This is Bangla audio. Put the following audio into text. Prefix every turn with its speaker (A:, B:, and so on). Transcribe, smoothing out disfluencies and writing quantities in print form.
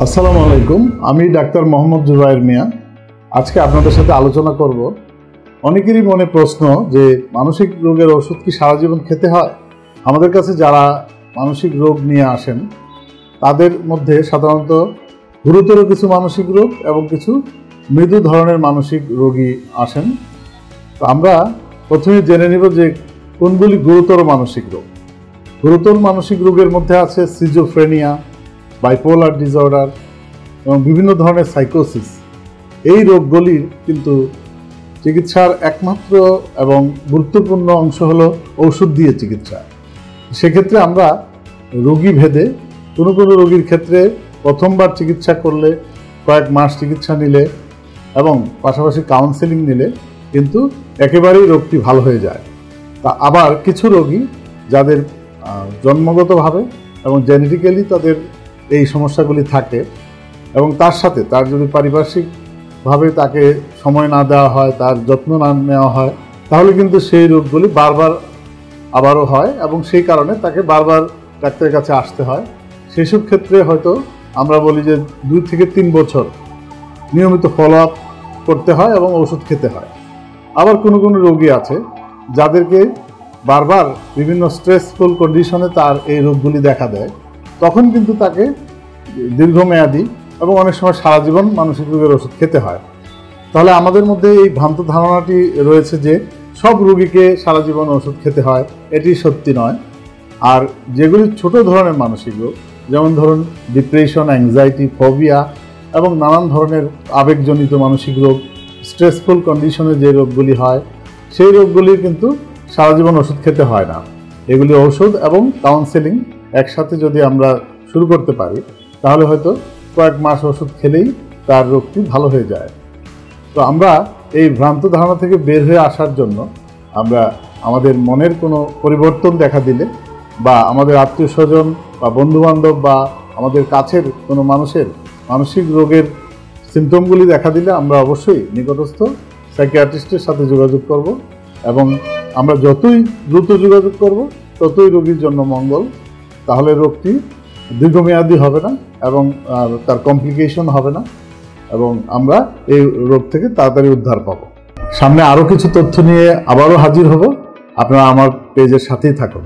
A: আসসালামু আলাইকুম। আমি ডাক্তার মোহাম্মদ জুবায়ের মিয়া। আজকে আপনাদের সাথে আলোচনা করব অনেকেরই মনে প্রশ্ন যে মানসিক রোগের ওষুধ কি সারা জীবন খেতে হয়। আমাদের কাছে যারা মানসিক রোগ নিয়ে আসেন তাদের মধ্যে সাধারণত গুরুতর কিছু মানসিক রোগ এবং কিছু মৃদু ধরনের মানসিক রোগী আসেন। তো আমরা প্রথমে জেনে নিব যে কোনগুলি গুরুতর মানসিক রোগ। গুরুতর মানসিক রোগের মধ্যে আছে সিজোফ্রেনিয়া, বাইপোলার ডিসঅর্ডার এবং বিভিন্ন ধরনের সাইকোসিস। এই রোগগুলির কিন্তু চিকিৎসার একমাত্র এবং গুরুত্বপূর্ণ অংশ হলো ঔষধ দিয়ে চিকিৎসা। সেক্ষেত্রে আমরা রোগী ভেদে কোনো কোনো রোগীর ক্ষেত্রে প্রথমবার চিকিৎসা করলে কয়েক মাস চিকিৎসা নিলে এবং পাশাপাশি কাউন্সেলিং নিলে কিন্তু একেবারেই রোগটি ভালো হয়ে যায়। তা আবার কিছু রোগী যাদের জন্মগতভাবে এবং জেনেটিক্যালি তাদের এই সমস্যাগুলি থাকে এবং তার সাথে তার যদি পারিপার্শ্বিকভাবে তাকে সময় না দেওয়া হয়, তার যত্ন না নেওয়া হয়, তাহলে কিন্তু সেই রোগগুলি বারবার আবারও হয় এবং সেই কারণে তাকে বারবার ডাক্তারের কাছে আসতে হয়। সেসব ক্ষেত্রে হয়তো আমরা বলি যে 2 থেকে 3 বছর নিয়মিত ফলো আপ করতে হয় এবং ওষুধ খেতে হয়। আবার কোনো কোনো রোগী আছে যাদেরকে বারবার বিভিন্ন স্ট্রেসফুল কন্ডিশনে তার এই রোগগুলি দেখা দেয়, তখন কিন্তু তাকে দীর্ঘমেয়াদী এবং অনেক সময় সারা জীবন মানসিক রোগের ওষুধ খেতে হয়। তাহলে আমাদের মধ্যে এই ভ্রান্ত ধারণাটি রয়েছে যে সব রোগীকে সারা জীবন ওষুধ খেতে হয়, এটি সত্যি নয়। আর যেগুলি ছোট ধরনের মানসিক রোগ, যেমন ধরুন ডিপ্রেশন, অ্যাংজাইটি, ফোবিয়া এবং নানান ধরনের আবেগজনিত মানসিক রোগ, স্ট্রেসফুল কন্ডিশনে যে রোগগুলি হয়, সেই রোগগুলি কিন্তু সারা জীবন ওষুধ খেতে হয় না। এগুলি ঔষধ এবং কাউন্সেলিং একসাথে যদি আমরা শুরু করতে পারি তাহলে হয়তো কয়েক মাস ওষুধ খেলেই তার রোগটি ভালো হয়ে যায়। তো আমরা এই ভ্রান্ত ধারণা থেকে বের হয়ে আসার জন্য আমরা আমাদের মনের কোনো পরিবর্তন দেখা দিলে বা আমাদের আত্মীয় স্বজন বা বন্ধুবান্ধব বা আমাদের কাছের কোনো মানুষের মানসিক রোগের সিমটমগুলি দেখা দিলে আমরা অবশ্যই নিকটস্থ সাইকিয়াট্রিস্টের সাথে যোগাযোগ করব এবং আমরা যতই দ্রুত যোগাযোগ করব ততই রোগীর জন্য মঙ্গল। তাহলে রোগটি দীর্ঘমেয়াদী হবে না এবং তার কমপ্লিকেশন হবে না এবং আমরা এই রোগ থেকে তাড়াতাড়ি উদ্ধার পাবো। সামনে আরও কিছু তথ্য নিয়ে আবারও হাজির হব। আপনারা আমার পেজের সাথেই থাকুন।